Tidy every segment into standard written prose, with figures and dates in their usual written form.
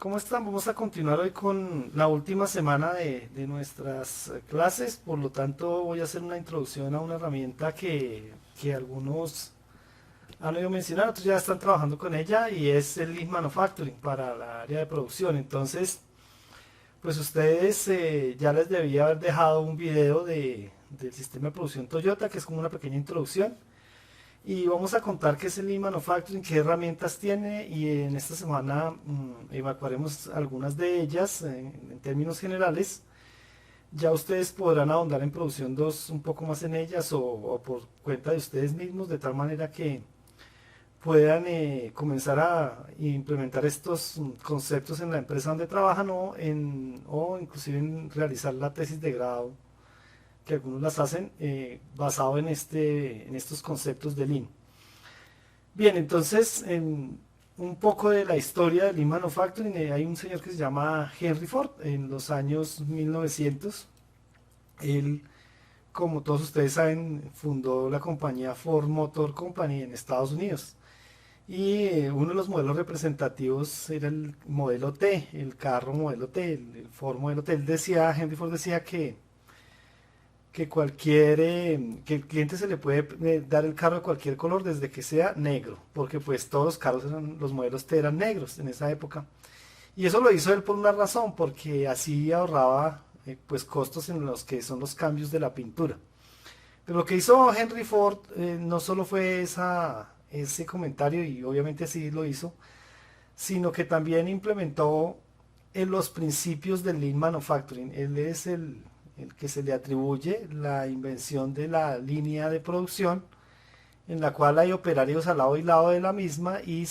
¿Cómo están? Vamos a continuar hoy con la última semana de nuestras clases, por lo tanto voy a hacer una introducción a una herramienta que algunos han oído mencionar, otros ya están trabajando con ella y es el Lean Manufacturing para la área de producción. Entonces, pues ustedes ya les debía haber dejado un video del sistema de producción Toyota, que es como una pequeña introducción. Y vamos a contar qué es el Lean Manufacturing, qué herramientas tiene y en esta semana evacuaremos algunas de ellas en términos generales. Ya ustedes podrán ahondar en producción 2 un poco más en ellas o por cuenta de ustedes mismos, de tal manera que puedan comenzar a implementar estos conceptos en la empresa donde trabajan o inclusive en realizar la tesis de grado, que algunos las hacen basado en estos conceptos de Lean. Bien, entonces, un poco de la historia del Lean Manufacturing. Hay un señor que se llama Henry Ford en los años 1900. Él, como todos ustedes saben, fundó la compañía Ford Motor Company en Estados Unidos. Y uno de los modelos representativos era el modelo T, el carro modelo T, el Ford modelo T. Henry Ford decía que el cliente se le puede dar el carro de cualquier color desde que sea negro, porque pues todos los carros los modelos T eran negros en esa época. Y eso lo hizo él por una razón, porque así ahorraba pues costos en los que son los cambios de la pintura. Pero lo que hizo Henry Ford no solo fue ese comentario, y obviamente así lo hizo, sino que también implementó en los principios del Lean Manufacturing. Él es el que se le atribuye la invención de la línea de producción en la cual hay operarios al lado y lado de la misma y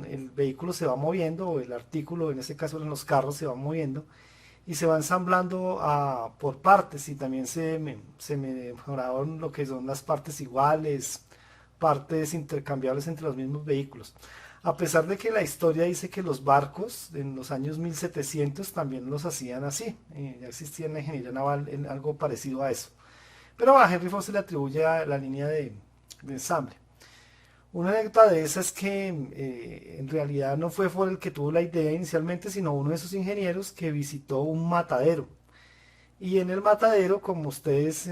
el vehículo se va moviendo, o el artículo, en este caso en los carros, se va moviendo y se va ensamblando por partes, y también se mejoraron lo que son las partes iguales, partes intercambiables entre los mismos vehículos. A pesar de que la historia dice que los barcos en los años 1700 también los hacían así, ya existía en la ingeniería naval algo parecido a eso. Pero a Henry Ford se le atribuye a la línea de ensamble. Una anécdota de esa es que en realidad no fue Ford el que tuvo la idea inicialmente, sino uno de sus ingenieros que visitó un matadero. Y en el matadero, como ustedes,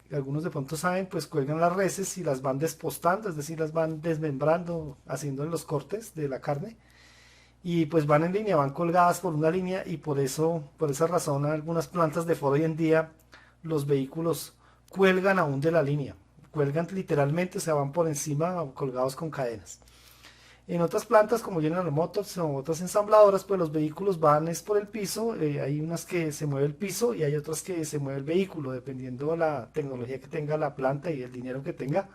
algunos de pronto saben, pues cuelgan las reses y las van despostando, es decir, las van desmembrando, haciendo los cortes de la carne. Y pues van en línea, van colgadas por una línea, y por esa razón, algunas plantas de Ford hoy en día, los vehículos cuelgan aún de la línea. Cuelgan literalmente, o sea, van por encima colgados con cadenas. En otras plantas como General Motors o otras ensambladoras, pues los vehículos van es por el piso. Hay unas que se mueve el piso y hay otras que se mueve el vehículo, dependiendo de la tecnología que tenga la planta y el dinero que tenga,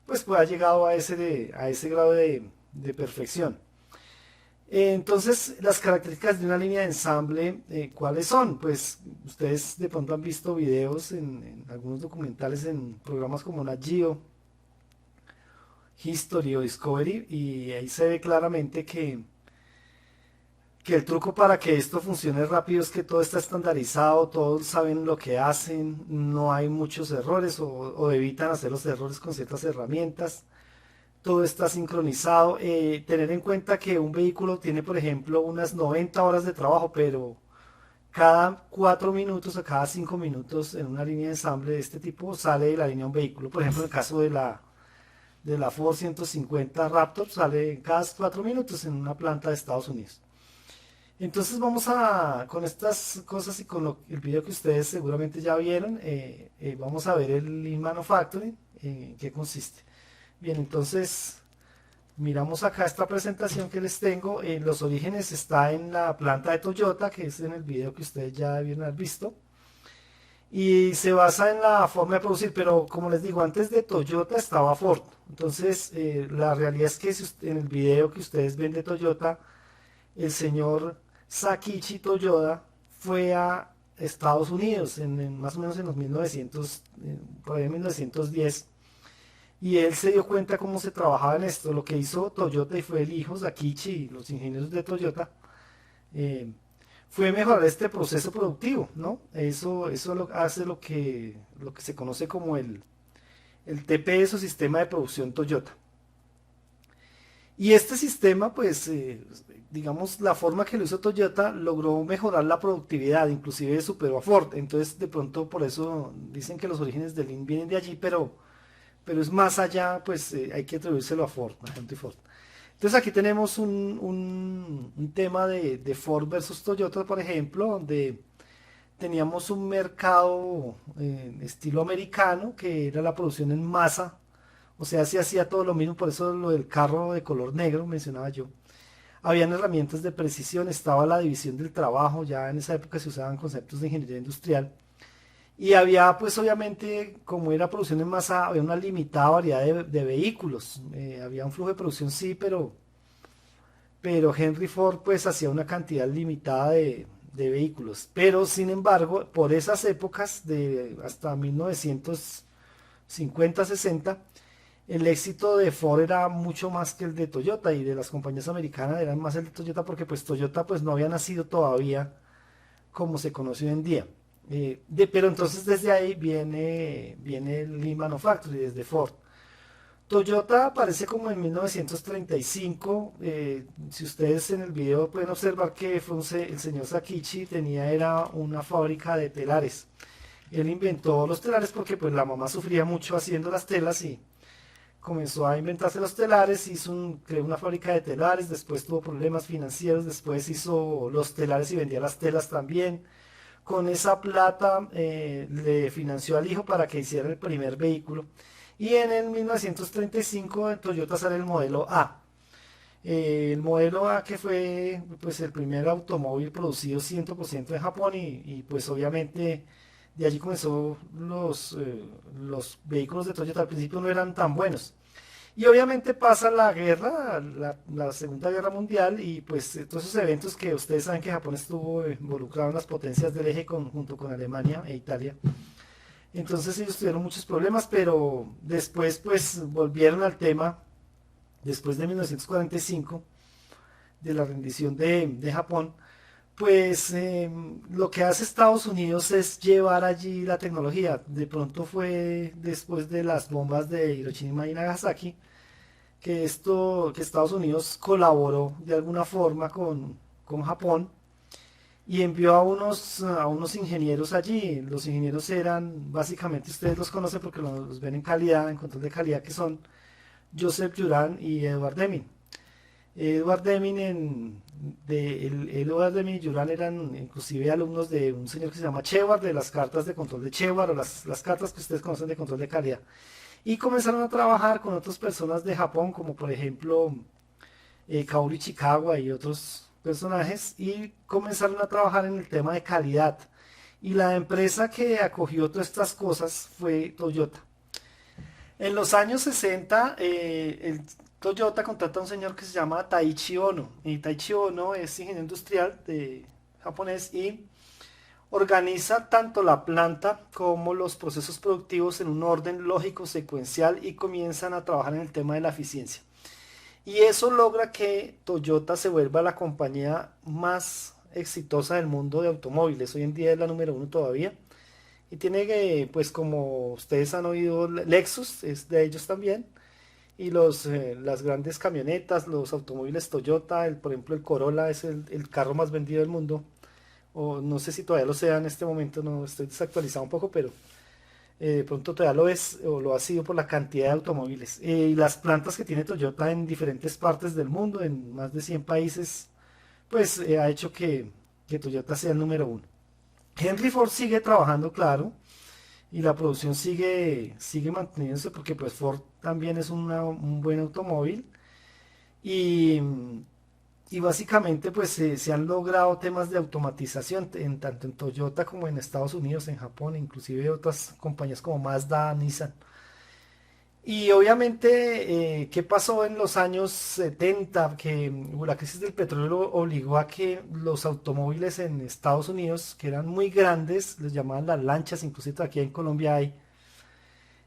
pues ha llegado a ese grado de perfección. Entonces, las características de una línea de ensamble, ¿cuáles son? Pues ustedes de pronto han visto videos en algunos documentales en programas como Nat Geo, History o Discovery, y ahí se ve claramente que el truco para que esto funcione rápido es que todo está estandarizado, todos saben lo que hacen, no hay muchos errores o evitan hacer los errores con ciertas herramientas. Todo está sincronizado. Tener en cuenta que un vehículo tiene, por ejemplo, unas 90 horas de trabajo, pero cada 4 minutos o cada 5 minutos en una línea de ensamble de este tipo sale de la línea un vehículo. Por ejemplo, en el caso de la Ford 150 Raptor, sale cada 4 minutos en una planta de Estados Unidos. Entonces con estas cosas y con el video que ustedes seguramente ya vieron, vamos a ver el Lean Manufacturing, en qué consiste. Bien, entonces miramos acá esta presentación que les tengo. Los orígenes está en la planta de Toyota, que es en el video que ustedes ya debieron haber visto. Y se basa en la forma de producir, pero como les digo, antes de Toyota estaba Ford. Entonces, la realidad es que en el video que ustedes ven de Toyota, el señor Sakichi Toyoda fue a Estados Unidos más o menos en los 1900, por ahí en 1910, y él se dio cuenta cómo se trabajaba en esto. Lo que hizo Toyota, y fue el hijo Sakichi y los ingenieros de Toyota, eh, fue mejorar este proceso productivo, ¿no? Eso hace lo que se conoce como el TPS o sistema de producción Toyota. Y este sistema, pues, digamos, la forma que lo hizo Toyota logró mejorar la productividad, inclusive superó a Ford. Entonces, de pronto, por eso dicen que los orígenes del Lean vienen de allí, pero es más allá, pues hay que atribuírselo a Ford, a Henry Ford. Entonces aquí tenemos un tema de Ford versus Toyota, por ejemplo, donde teníamos un mercado estilo americano, que era la producción en masa, o sea, se hacía todo lo mismo, por eso lo del carro de color negro mencionaba yo. Habían herramientas de precisión, estaba la división del trabajo, ya en esa época se usaban conceptos de ingeniería industrial. Y había, pues obviamente, como era producción en masa, había una limitada variedad de vehículos. Había un flujo de producción, sí, pero Henry Ford pues hacía una cantidad limitada de vehículos. Pero sin embargo, por esas épocas, de hasta 1950-60, el éxito de Ford era mucho más que el de Toyota, y de las compañías americanas eran más el de Toyota, porque pues Toyota pues no había nacido todavía como se conoce hoy en día. Pero entonces desde ahí viene el Lean Manufacturing, desde Ford. Toyota aparece como en 1935. Si ustedes en el video pueden observar que fue el señor Sakichi era una fábrica de telares. Él inventó los telares porque pues la mamá sufría mucho haciendo las telas, y comenzó a inventarse los telares, creó una fábrica de telares, después tuvo problemas financieros, después hizo los telares y vendía las telas también. Con esa plata le financió al hijo para que hiciera el primer vehículo. Y en el 1935 en Toyota sale el modelo A. El modelo A, que fue pues el primer automóvil producido 100% en Japón, y pues obviamente de allí comenzó los vehículos de Toyota. Al principio no eran tan buenos. Y obviamente pasa la guerra, la Segunda Guerra Mundial, y pues todos esos eventos que ustedes saben que Japón estuvo involucrado en las potencias del eje junto con Alemania e Italia. Entonces ellos tuvieron muchos problemas, pero después pues volvieron al tema, después de 1945, de la rendición de Japón. Pues lo que hace Estados Unidos es llevar allí la tecnología. De pronto fue después de las bombas de Hiroshima y Nagasaki que Estados Unidos colaboró de alguna forma con Japón, y envió a unos ingenieros allí. Los ingenieros eran, básicamente, ustedes los conocen porque los ven en calidad, en control de calidad, que son Joseph Juran y Edward Deming. Edward Deming y Juran eran inclusive alumnos de un señor que se llama Chewar, de las cartas de control de Chewar, o las cartas que ustedes conocen de control de calidad. Y comenzaron a trabajar con otras personas de Japón, como por ejemplo Kaori Chikawa y otros personajes, y comenzaron a trabajar en el tema de calidad. Y la empresa que acogió todas estas cosas fue Toyota. En los años 60, el Toyota contrata a un señor que se llama Taichi Ono. Y Taichi Ono es ingeniero industrial japonés, y organiza tanto la planta como los procesos productivos en un orden lógico secuencial, y comienzan a trabajar en el tema de la eficiencia. Y eso logra que Toyota se vuelva la compañía más exitosa del mundo de automóviles. Hoy en día es la número uno todavía. Y tiene que, pues como ustedes han oído, Lexus es de ellos también. Y las grandes camionetas, los automóviles Toyota, por ejemplo el Corolla es el carro más vendido del mundo. O no sé si todavía lo sea en este momento, no estoy desactualizado un poco, pero de pronto todavía lo es o lo ha sido por la cantidad de automóviles. Y las plantas que tiene Toyota en diferentes partes del mundo, en más de 100 países, pues ha hecho que Toyota sea el número uno. Henry Ford sigue trabajando, claro, y la producción sigue manteniéndose, porque pues Ford también es un buen automóvil. Y, y básicamente pues se han logrado temas de automatización tanto en Toyota como en Estados Unidos, en Japón, inclusive otras compañías como Mazda, Nissan. Y obviamente, ¿qué pasó en los años 70? Que la crisis del petróleo obligó a que los automóviles en Estados Unidos, que eran muy grandes, les llamaban las lanchas, inclusive aquí en Colombia hay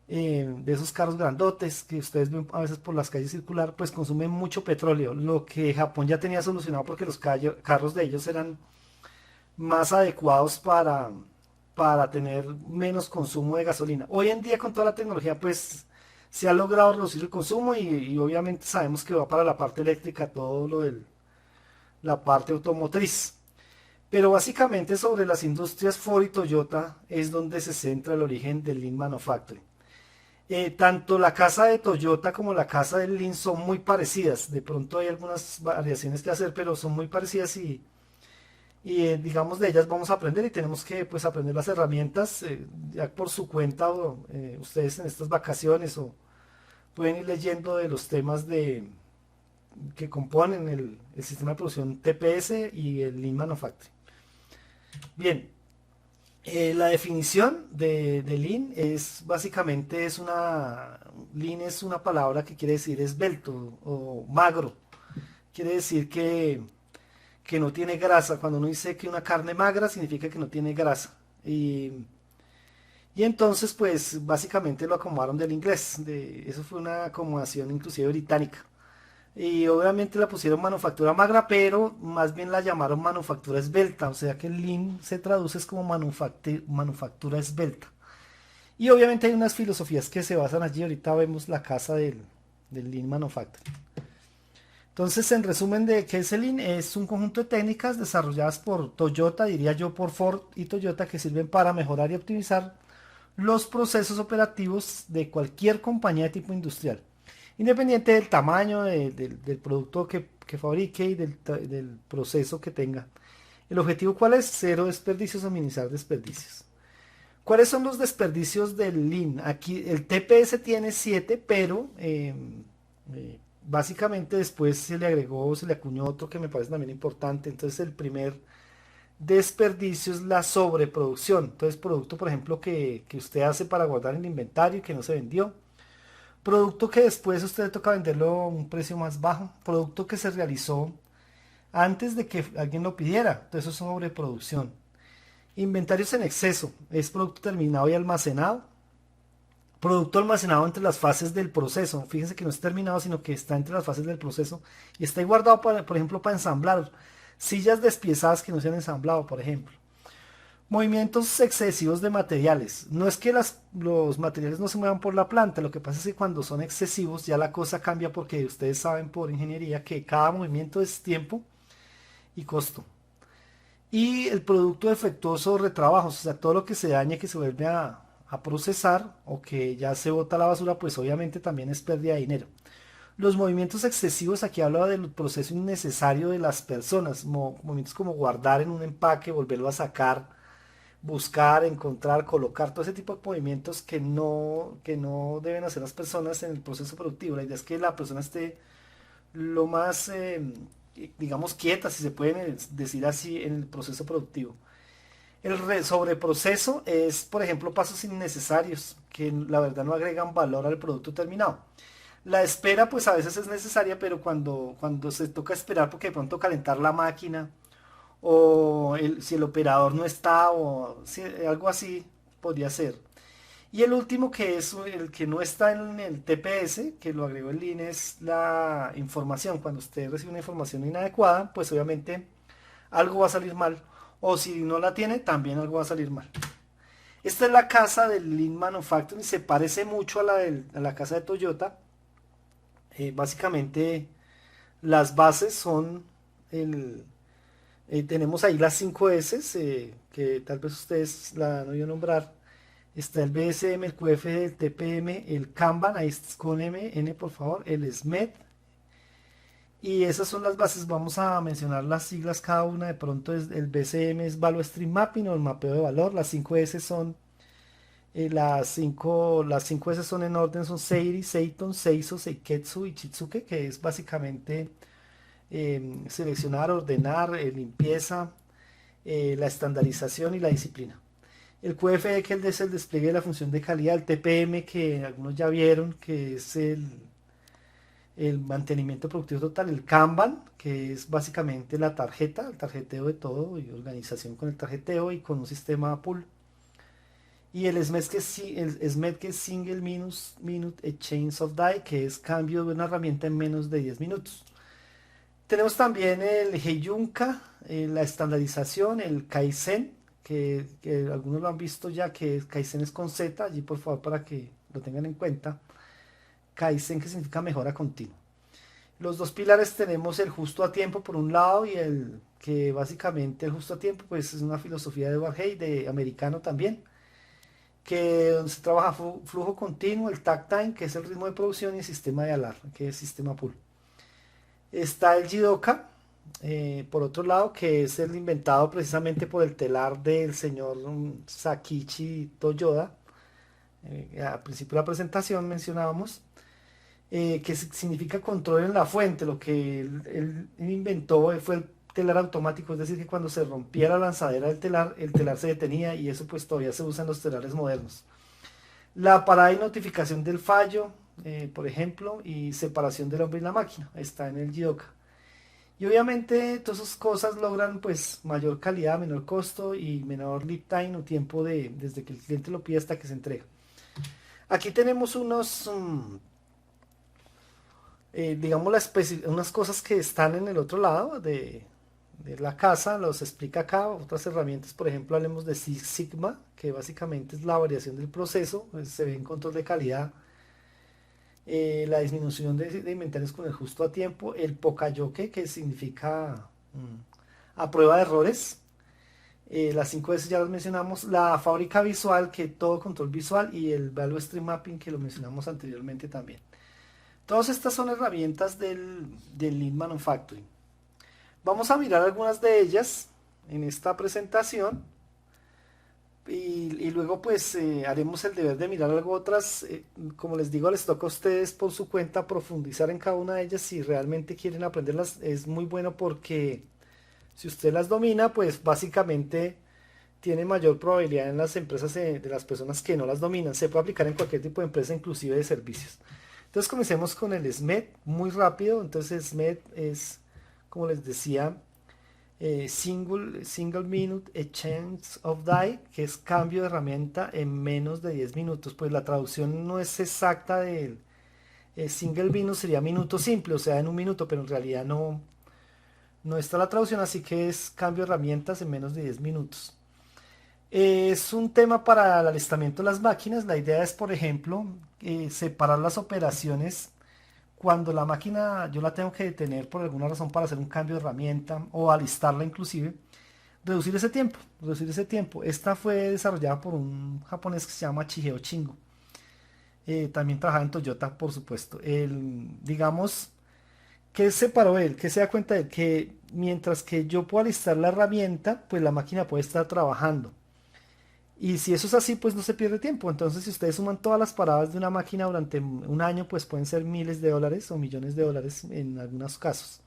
de esos carros grandotes que ustedes ven a veces por las calles circular, pues consumen mucho petróleo, lo que Japón ya tenía solucionado porque los carros de ellos eran más adecuados para tener menos consumo de gasolina. Hoy en día, con toda la tecnología, pues se ha logrado reducir el consumo y obviamente sabemos que va para la parte eléctrica todo lo de la parte automotriz. Pero básicamente sobre las industrias Ford y Toyota es donde se centra el origen del Lean Manufacturing. Tanto la casa de Toyota como la casa del Lean son muy parecidas. De pronto hay algunas variaciones que hacer, pero son muy parecidas y digamos de ellas vamos a aprender y tenemos que pues aprender las herramientas ya por su cuenta o ustedes en estas vacaciones o pueden ir leyendo de los temas que componen el sistema de producción TPS y el Lean Manufacturing. Bien, la definición de Lean es básicamente Lean es una palabra que quiere decir esbelto o magro. Quiere decir que no tiene grasa. Cuando uno dice que una carne magra significa que no tiene grasa. Y entonces pues básicamente lo acomodaron del inglés. Eso fue una acomodación inclusive británica. Y obviamente la pusieron manufactura magra, pero más bien la llamaron manufactura esbelta, o sea que el Lean se traduce como manufactura esbelta. Y obviamente hay unas filosofías que se basan allí, ahorita vemos la casa del Lean Manufacturing. Entonces, en resumen de qué es el Lean, es un conjunto de técnicas desarrolladas por Toyota, diría yo por Ford y Toyota, que sirven para mejorar y optimizar los procesos operativos de cualquier compañía de tipo industrial independiente del tamaño del producto que fabrique y del proceso que tenga. ¿El objetivo cuál es? Cero desperdicios o minimizar desperdicios. ¿Cuáles son los desperdicios del Lean? Aquí el TPS tiene 7, pero básicamente después se le acuñó otro que me parece también importante. Entonces el primer desperdicio es la sobreproducción. Entonces producto, por ejemplo, que usted hace para guardar en el inventario y que no se vendió. Producto que después a usted le toca venderlo a un precio más bajo. Producto que se realizó antes de que alguien lo pidiera. Entonces eso es sobreproducción. Inventarios en exceso. Es producto terminado y almacenado. Producto almacenado entre las fases del proceso. Fíjense que no es terminado, sino que está entre las fases del proceso. Y está ahí guardado, por ejemplo, para ensamblar. Sillas despiezadas que no se han ensamblado, por ejemplo. Movimientos excesivos de materiales. No es que los materiales no se muevan por la planta, lo que pasa es que cuando son excesivos ya la cosa cambia porque ustedes saben por ingeniería que cada movimiento es tiempo y costo. Y el producto defectuoso o retrabajos, o sea, todo lo que se dañe, que se vuelve a procesar o que ya se bota a la basura, pues obviamente también es pérdida de dinero. Los movimientos excesivos, aquí habla del proceso innecesario de las personas, movimientos como guardar en un empaque, volverlo a sacar, buscar, encontrar, colocar, todo ese tipo de movimientos que no deben hacer las personas en el proceso productivo. La idea es que la persona esté lo más, digamos, quieta, si se puede decir así, en el proceso productivo. El sobreproceso es, por ejemplo, pasos innecesarios que la verdad no agregan valor al producto terminado. La espera, pues a veces es necesaria, pero cuando se toca esperar porque de pronto calentar la máquina, o si el operador no está o si, algo así podría ser. Y el último que es el que no está en el TPS, que lo agregó el Lean, es la información. Cuando usted recibe una información inadecuada, pues obviamente algo va a salir mal. O si no la tiene, también algo va a salir mal. Esta es la casa del Lean Manufacturing, se parece mucho a la casa de Toyota. Básicamente las bases son tenemos ahí las 5 S, que tal vez ustedes la han oído nombrar. Está el BSM, el QF, el TPM, el Kanban, ahí está con N por favor, el SMED. Y esas son las bases, vamos a mencionar las siglas cada una. De pronto el BCM es Value Stream Mapping o el mapeo de valor. Las 5 S son, las cinco S son en orden, son Seiri, Seiton, Seiso, Seiketsu y Chitsuke, que es básicamente seleccionar, ordenar, limpieza, la estandarización y la disciplina. El QFE, que es el despliegue de la función de calidad. El TPM, que algunos ya vieron, que es el mantenimiento productivo total. El Kanban, que es básicamente la tarjeta, el tarjeteo de todo y organización con el tarjeteo y con un sistema pool. Y el SMED, que es Single Minute Exchange of Die, que es cambio de una herramienta en menos de 10 minutos. Tenemos también el Heiyunka, la estandarización, el Kaizen, que algunos lo han visto ya, que Kaizen es con Z, allí por favor para que lo tengan en cuenta. Kaizen, que significa mejora continua. Los dos pilares tenemos el justo a tiempo por un lado y el que básicamente el justo a tiempo pues es una filosofía de Edward Hay, de americano también, que donde se trabaja flujo continuo, el takt time, que es el ritmo de producción, y el sistema de alarma, que es sistema pull. Está el Jidoka, por otro lado, que es el inventado precisamente por el telar del señor Sakichi Toyoda. Al principio de la presentación mencionábamos, que significa control en la fuente. Lo que él inventó fue el telar automático, es decir, que cuando se rompía la lanzadera del telar, el telar se detenía, y eso pues todavía se usa en los telares modernos. La parada y notificación del fallo, por ejemplo, y separación del hombre y la máquina, está en el Jidoka. Y obviamente todas esas cosas logran pues mayor calidad, menor costo y menor lead time, o tiempo desde que el cliente lo pide hasta que se entrega. Aquí tenemos digamos, unas cosas que están en el otro lado de la casa, los explica acá. Otras herramientas, por ejemplo, hablemos de Six Sigma, que básicamente es la variación del proceso, pues se ve en control de calidad, la disminución de inventarios con el justo a tiempo, el Pokayoke, que significa a prueba de errores. Las 5 veces ya las mencionamos, la fábrica visual, que todo control visual, y el Value Stream Mapping, que lo mencionamos anteriormente también. Todas estas son herramientas del Lean Manufacturing. Vamos a mirar algunas de ellas en esta presentación, y luego pues haremos el deber de mirar algo otras. Como les digo, les toca a ustedes por su cuenta profundizar en cada una de ellas si realmente quieren aprenderlas. Es muy bueno porque si usted las domina, pues básicamente tiene mayor probabilidad en las empresas, de las personas que no las dominan. Se puede aplicar en cualquier tipo de empresa, inclusive de servicios. Entonces comencemos con el SMED, muy rápido. Entonces SMED es, como les decía, single minute exchange of die, que es cambio de herramienta en menos de 10 minutos. Pues la traducción no es exacta del single minute, sería minuto simple, o sea, en un minuto, pero en realidad no está la traducción, así que es cambio de herramientas en menos de 10 minutos. Es un tema para el alistamiento de las máquinas. La idea es, por ejemplo, separar las operaciones cuando la máquina yo la tengo que detener por alguna razón para hacer un cambio de herramienta o alistarla inclusive. Reducir ese tiempo, reducir ese tiempo. Esta fue desarrollada por un japonés que se llama Chiheo Chingo. También trabajaba en Toyota, por supuesto. Digamos, ¿qué separó él? ¿Qué se da cuenta de que mientras que yo puedo alistar la herramienta, pues la máquina puede estar trabajando? Y si eso es así, pues no se pierde tiempo. Entonces, si ustedes suman todas las paradas de una máquina durante un año, pues pueden ser miles de dólares o millones de dólares en algunos casos.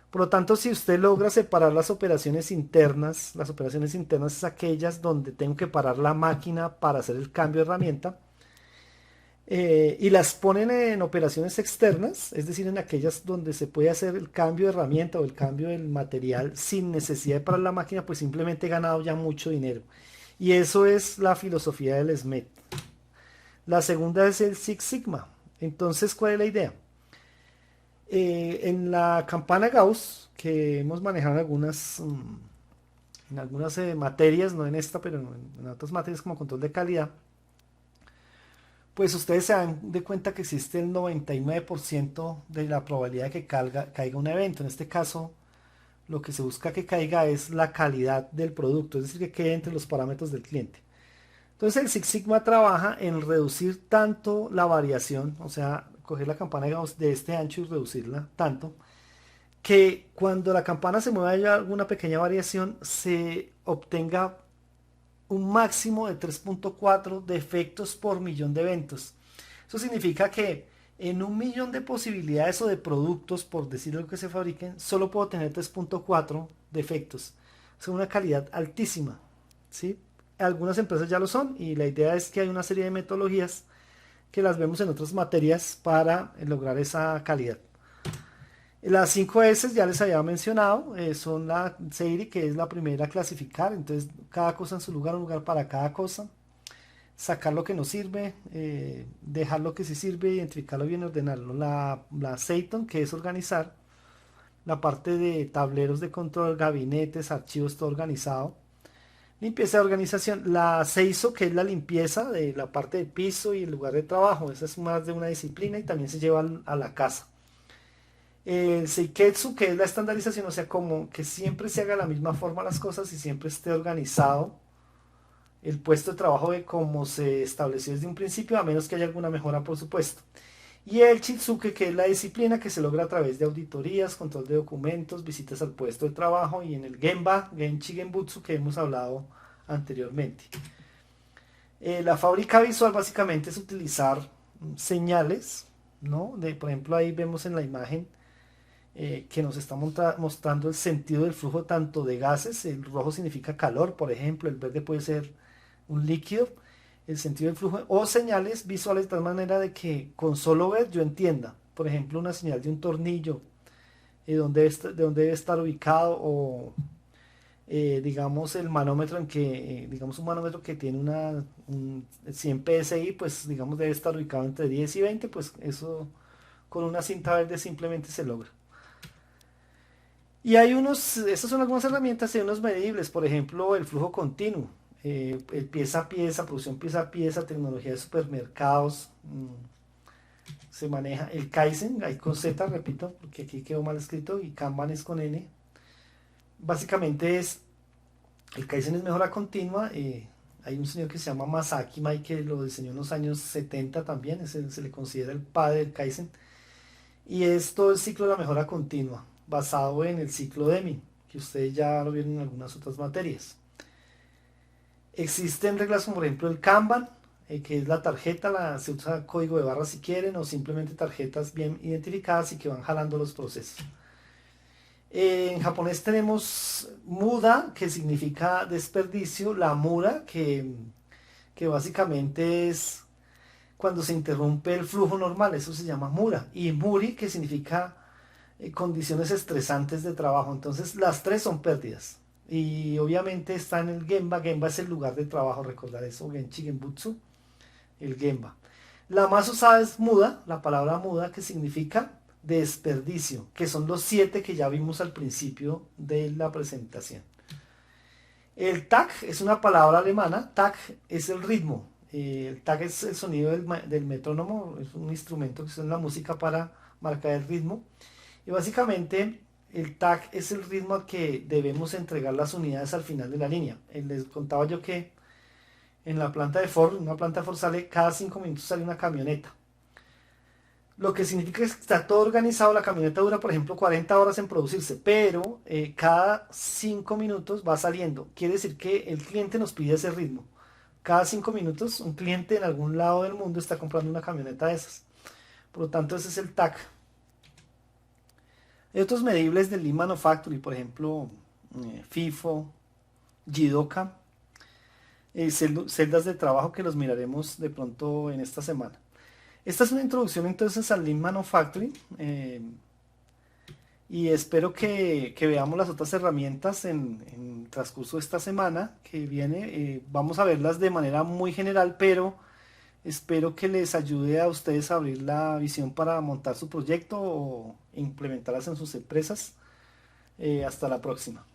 Por lo tanto, si usted logra separar las operaciones internas es aquellas donde tengo que parar la máquina para hacer el cambio de herramienta, y las ponen en operaciones externas, es decir, en aquellas donde se puede hacer el cambio de herramienta o el cambio del material sin necesidad de parar la máquina, pues simplemente he ganado ya mucho dinero. Y eso es la filosofía del SMED. La segunda es el Six Sigma. Entonces, ¿cuál es la idea? En la campana Gauss, que hemos manejado en algunas materias, no en esta, pero en otras materias como control de calidad, pues ustedes se dan de cuenta que existe el 99% de la probabilidad de que caiga un evento. En este caso, lo que se busca que caiga es la calidad del producto, es decir, que quede entre los parámetros del cliente. Entonces el Six Sigma trabaja en reducir tanto la variación, o sea, coger la campana de este ancho y reducirla tanto, que cuando la campana se mueva haya alguna pequeña variación, se obtenga un máximo de 3.4 defectos por millón de eventos. Eso significa que en 1.000.000 de posibilidades o de productos, por decirlo que se fabriquen, solo puedo tener 3.4 defectos. Es una calidad altísima, ¿sí? Algunas empresas ya lo son, y la idea es que hay una serie de metodologías que las vemos en otras materias para lograr esa calidad. Las 5 S ya les había mencionado, son la SEIRI, que es la primera a clasificar. Entonces cada cosa en su lugar, un lugar para cada cosa, sacar lo que no sirve, dejar lo que sí sirve, identificarlo bien, ordenarlo. La SEITON, que es organizar la parte de tableros de control, gabinetes, archivos, todo organizado. Limpieza de organización. La Seiso, que es la limpieza de la parte del piso y el lugar de trabajo. Esa es más de una disciplina y también se lleva a la casa. El Seiketsu, que es la estandarización, o sea, como que siempre se haga de la misma forma las cosas y siempre esté organizado el puesto de trabajo de como se estableció desde un principio, a menos que haya alguna mejora, por supuesto. Y el Chitsuke, que es la disciplina que se logra a través de auditorías, control de documentos, visitas al puesto de trabajo y en el Gemba, Genchi Genbutsu, que hemos hablado anteriormente. La fábrica visual básicamente es utilizar señales, ¿no? Por ejemplo, ahí vemos en la imagen que nos está mostrando el sentido del flujo tanto de gases. El rojo significa calor, por ejemplo, el verde puede ser un líquido, el sentido del flujo, o señales visuales de tal manera de que con solo ver yo entienda, por ejemplo, una señal de un tornillo, de dónde debe estar ubicado, o digamos el manómetro en que, digamos un manómetro que tiene un 100 psi, pues digamos debe estar ubicado entre 10 y 20, pues eso con una cinta verde simplemente se logra. Y estas son algunas herramientas y unos medibles, por ejemplo, el flujo continuo, el pieza a pieza, producción pieza a pieza, tecnología de supermercados, se maneja el Kaizen, ahí con Z, repito, porque aquí quedó mal escrito, y Kanban es con N. Básicamente el Kaizen es mejora continua, hay un señor que se llama Masaki Mai que lo diseñó en los años 70 también, se le considera el padre del Kaizen. Y es todo el ciclo de la mejora continua, basado en el ciclo Deming, que ustedes ya lo vieron en algunas otras materias. Existen reglas como por ejemplo el Kanban, que es la tarjeta, se usa código de barra si quieren, o simplemente tarjetas bien identificadas y que van jalando los procesos. En japonés tenemos muda, que significa desperdicio, la mura, que básicamente es cuando se interrumpe el flujo normal, eso se llama mura, y muri, que significa condiciones estresantes de trabajo. Entonces las tres son pérdidas. Y obviamente está en el Gemba. Gemba es el lugar de trabajo, recordar eso, Genchi Genbutsu, el Gemba. La más usada es muda, la palabra muda, que significa desperdicio, que son los 7 que ya vimos al principio de la presentación. El Tag es una palabra alemana, Tag es el ritmo, el tag es el sonido del metrónomo, es un instrumento que usa en la música para marcar el ritmo. Y básicamente el tag es el ritmo al que debemos entregar las unidades al final de la línea. Les contaba yo que en la planta de Ford, una planta de Ford sale cada 5 minutos sale una camioneta. Lo que significa que está todo organizado, la camioneta dura por ejemplo 40 horas en producirse, pero cada 5 minutos va saliendo. Quiere decir que el cliente nos pide ese ritmo. Cada 5 minutos un cliente en algún lado del mundo está comprando una camioneta de esas. Por lo tanto, ese es el TAC. Hay otros medibles del Lean Manufacturing, por ejemplo, FIFO, Jidoka, celdas de trabajo que los miraremos de pronto en esta semana. Esta es una introducción entonces al Lean Manufacturing y espero que veamos las otras herramientas en el transcurso de esta semana que viene. Vamos a verlas de manera muy general, pero espero que les ayude a ustedes a abrir la visión para montar su proyecto o implementarlas en sus empresas. Hasta la próxima.